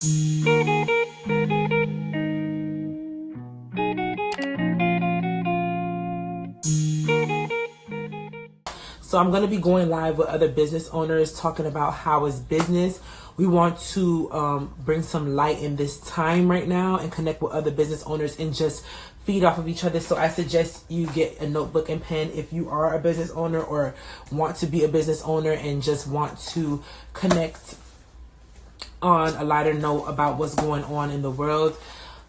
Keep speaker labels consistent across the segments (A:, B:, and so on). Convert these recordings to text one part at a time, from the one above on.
A: So I'm going to be going live with other business owners talking about how is business. We want to bring some light in this time right now and connect with other business owners and just feed off of each other. So I suggest you get a notebook and pen if you are a business owner or want to be a business owner and just want to connect on a lighter note about what's going on in the world.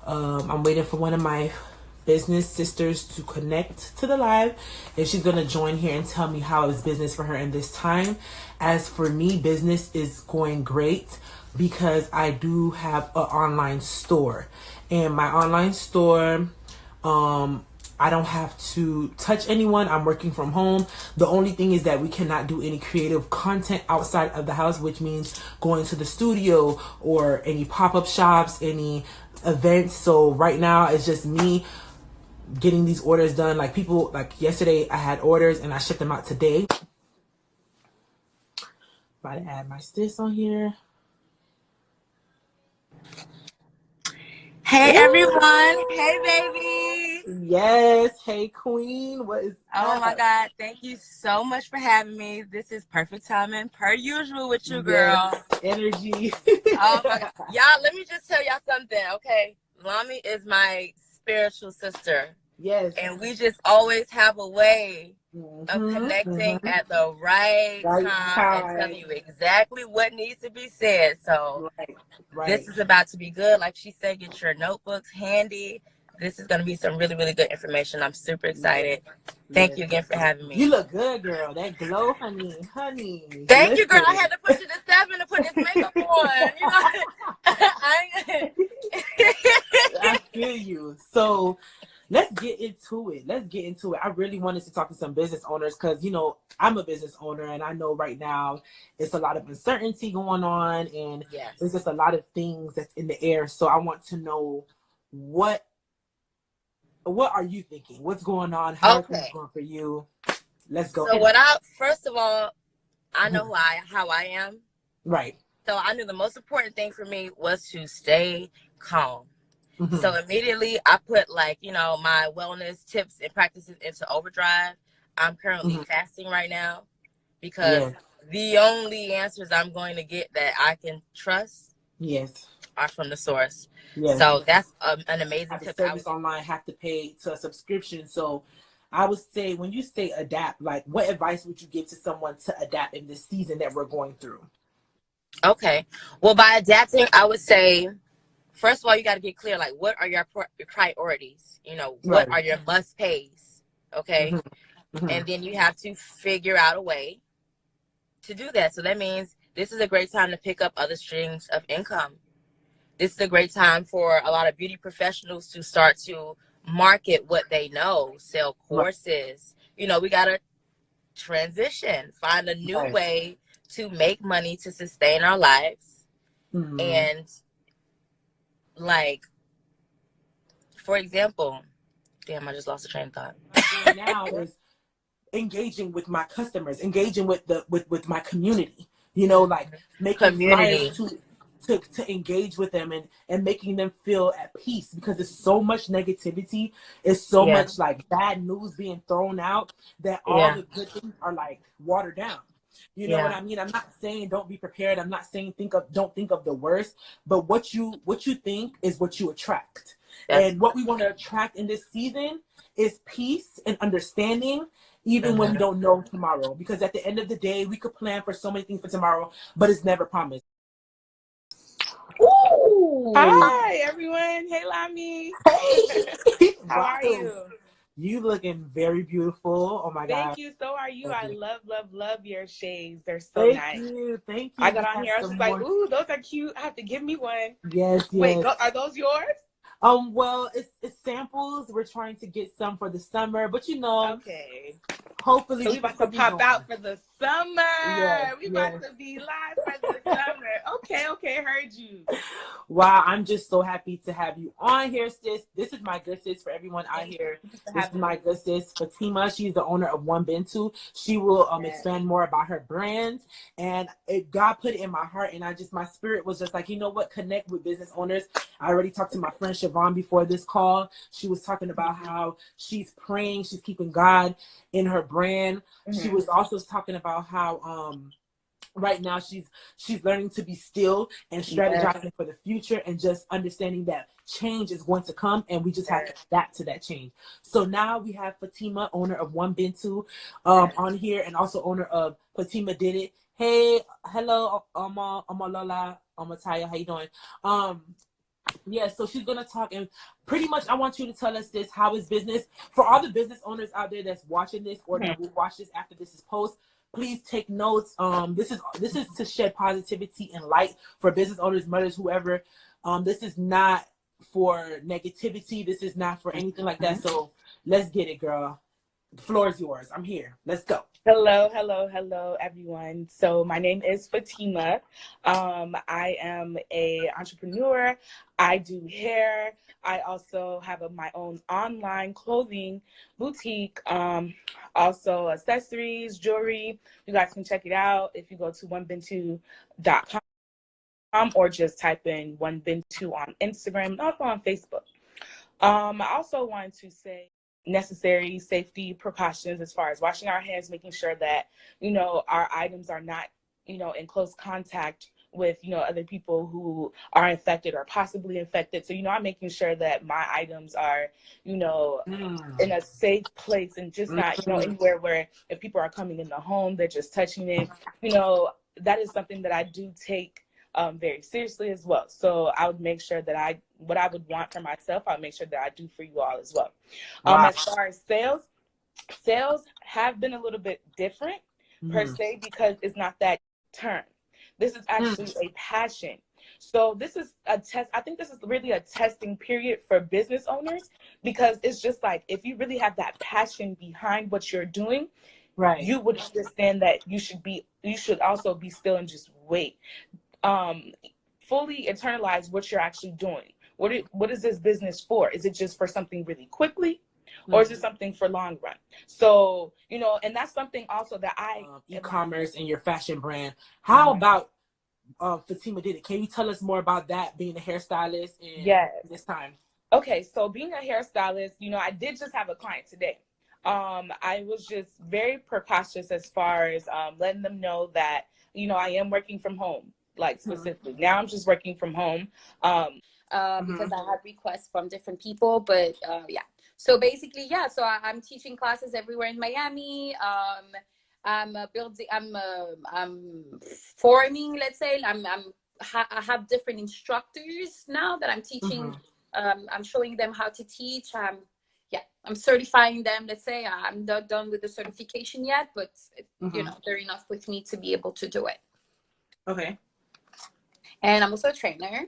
A: I'm waiting for one of my business sisters to connect to the live, and she's going to join here and tell me how is business for her in this time. As for me, business is going great because I do have an online store, and my online store, I don't have to touch anyone. I'm working from home. The only thing is that we cannot do any creative content outside of the house, which means going to the studio or any pop-up shops, any events. So right now it's just me getting these orders done. Like people, like yesterday I had orders and I shipped them out today. About to add my stis on here.
B: Hey everyone. Hey baby.
A: Yes. Hey queen. What is
B: Oh
A: up?
B: my God. Thank you so much for having me. This is perfect timing per usual with you, girl.
A: Yes. Energy.
B: Oh my God. Y'all, let me just tell y'all something, okay? Lami is my spiritual sister.
A: Yes.
B: And we just always have a way of connecting at the right time and telling you exactly what needs to be said. So this is about to be good. Like she said, get your notebooks handy. This is going to be some really, really good information. I'm super excited. Thank you again for having me.
A: You look good, girl. That glow, honey.
B: Thank you, girl. I had to push it to 7 to put this makeup on. You know,
A: I feel you. So let's get into it. I really wanted to talk to some business owners because, you know, I'm a business owner and I know right now it's a lot of uncertainty going on and there's just a lot of things that's in the air. So I want to know what are you thinking? What's going on? How are things going for you? Let's go.
B: So first of all, I know how I am.
A: Right.
B: So I knew the most important thing for me was to stay calm. So immediately I put my wellness tips and practices into overdrive. I'm currently fasting right now because the only answers I'm going to get that I can trust are from the source. So that's an amazing tip.
A: Service online have to pay to a subscription. So I would say when you say adapt, like what advice would you give to someone to adapt in this season that we're going through?
B: Okay. Well, by adapting, I would say, first of all, you got to get clear, like, what are your priorities? You know, what are your must-pays? Okay? And then you have to figure out a way to do that. So that means this is a great time to pick up other streams of income. This is a great time for a lot of beauty professionals to start to market what they know, sell courses. You know, we got to transition, find a new way to make money to sustain our lives. And like, for example, damn, I just lost the train of thought.
A: Now is engaging with my customers, engaging with with my community, you know, like making flyers to engage with them and making them feel at peace because there's so much negativity, it's so much like bad news being thrown out that all the good things are like watered down. You know what I mean? I'm not saying don't be prepared. I'm not saying don't think of the worst, but what you think is what you attract. And what we want to attract in this season is peace and understanding, even when we don't know tomorrow. Because at the end of the day, we could plan for so many things for tomorrow, but it's never promised.
C: Ooh. Hi everyone. Hey Lami.
A: Hey.
C: How are you?
A: You looking very beautiful. Oh my God.
C: Thank you. So are you.
A: Thank you.
C: I love your shades. They're so nice.
A: Thank you.
C: I got on here. I was just like, ooh, those are cute. I have to give me one.
A: Yes.
C: Wait, are those yours?
A: Well, it's samples. We're trying to get some for the summer, but you know,
C: okay.
A: Hopefully,
C: so we about to pop out for the summer.
A: Yes,
C: We
A: yes.
C: about to be live for the summer. Okay, heard you.
A: Wow, I'm just so happy to have you on here, sis. This is my good sis for everyone out
C: Thank
A: here.
C: you for
A: This is
C: having
A: my
C: me.
A: good sis, Fatima. She's the owner of One Bintu. She will
C: Yes.
A: expand more about her brands. And God put it in my heart, and my spirit was just like, you know what? Connect with business owners. I already talked to my friend Siobhan before this call. She was talking about how she's praying, she's keeping God in her brand. She was also talking about how right now she's learning to be still and strategizing for the future, and just understanding that change is going to come, and we just have to adapt to that change. So now we have Fatima, owner of One Bintu, on here, and also owner of Fatima Did It. Hey, hello, Lola, Taya, how you doing? Yeah, so she's gonna talk, and pretty much I want you to tell us this: how is business for all the business owners out there that's watching this, or that will watch this after this is post? Please take notes. This is to shed positivity and light for business owners, mothers, whoever. This is not for negativity. This is not for anything like that. So let's get it, girl. The floor is yours. I'm here. Let's go.
C: Hello, everyone. So my name is Fatima. I am a entrepreneur. I do hair. I also have my own online clothing boutique. Also accessories, jewelry. You guys can check it out if you go to onebintu.com or just type in One Bintu on Instagram and also on Facebook. I also wanted to say necessary safety precautions as far as washing our hands, making sure that, you know, our items are not, you know, in close contact with, you know, other people who are infected or possibly infected. So, you know, I'm making sure that my items are, you know, in a safe place, and just not, you know, anywhere where if people are coming in the home, they're just touching it. You know, that is something that I do take very seriously as well. So I would make sure that what I would want for myself, I would make sure that I do for you all as well.
A: Wow.
C: As far as sales have been a little bit different per se, because it's not that term. This is actually a passion. So this is a test. I think this is really a testing period for business owners, because it's just like, if you really have that passion behind what you're doing, right, you would understand that you should also be still and just wait. Fully internalize what you're actually doing. What is this business for? Is it just for something really quickly, or is it something for long run? So, you know, and that's something also that
A: e-commerce and your fashion brand. How about Fatima Did It? Can you tell us more about that, being a hairstylist in this time?
C: Okay, so being a hairstylist, you know, I did just have a client today. I was just very precautious as far as letting them know that, you know, I am working from home. Like specifically now I'm just working from home
D: because I had requests from different people, but yeah, so basically, yeah, so I'm teaching classes everywhere in Miami. I'm forming, let's say, I have different instructors now that I'm teaching. I'm showing them how to teach. I'm certifying them, let's say. I'm not done with the certification yet, but you know, they're enough with me to be able to do it.
A: Okay.
D: And I'm also a trainer.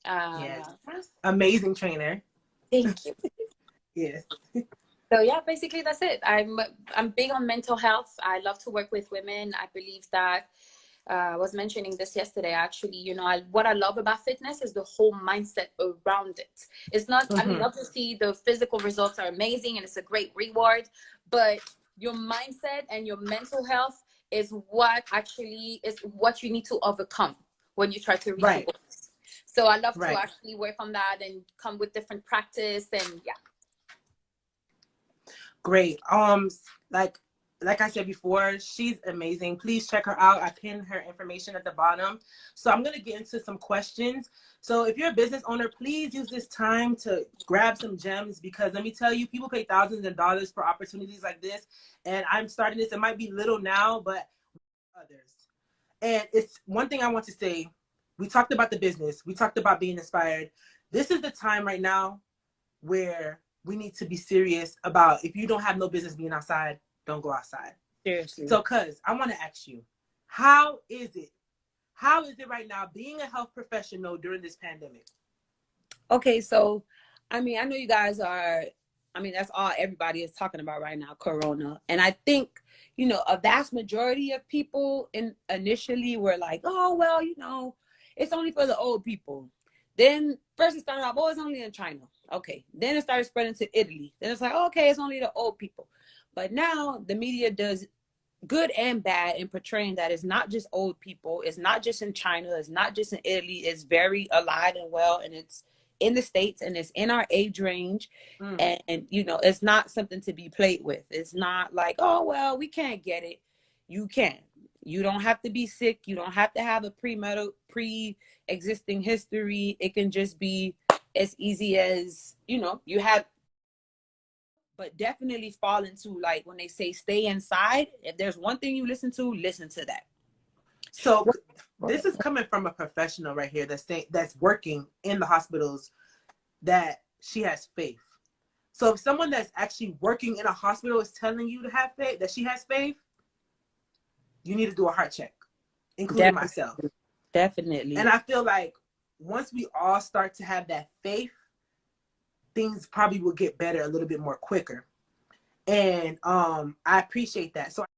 A: Yes. Amazing trainer.
D: Thank you.
A: Yes.
D: So yeah, basically that's it. I'm big on mental health. I love to work with women. I believe that I was mentioning this yesterday, actually. You know, what I love about fitness is the whole mindset around it. It's not, I mean, obviously the physical results are amazing and it's a great reward, but your mindset and your mental health is what you need to overcome when you try to reach your goals. So I love to actually work on that and come with different practice, and yeah.
A: Great. Like I said before, she's amazing. Please check her out. I pinned her information at the bottom. So I'm going to get into some questions. So if you're a business owner, please use this time to grab some gems, because let me tell you, people pay thousands of dollars for opportunities like this. And I'm starting this. It might be little now, but others. And it's one thing I want to say. We talked about the business. We talked about being inspired. This is the time right now where we need to be serious about, if you don't have no business being outside, don't go outside.
C: Seriously.
A: So, cuz I want to ask you, how is it right now being a health professional during this pandemic?
E: Okay, so I mean, I know you guys are I mean, that's all everybody is talking about right now, Corona. And I think, you know, a vast majority of people initially were like, oh, well, you know, it's only for the old people. Then first it started off, oh, it's only in China. Okay. Then it started spreading to Italy. Then it's like, okay, it's only the old people. But now the media does good and bad in portraying that it's not just old people. It's not just in China. It's not just in Italy. It's very alive and well. And it's in the States and it's in our age range. And, you know, it's not something to be played with. It's not like, oh, well, we can't get it. You can. You don't have to be sick. You don't have to have a pre-existing history. It can just be as easy as, you know, you have, but definitely fall into, like, when they say stay inside, if there's one thing you listen to that.
A: So this is coming from a professional right here that's working in the hospitals, that she has faith. So if someone that's actually working in a hospital is telling you to have faith, that she has faith, you need to do a heart check, including myself.
E: Definitely.
A: And I feel like once we all start to have that faith, things probably will get better a little bit more quicker. And I appreciate that. So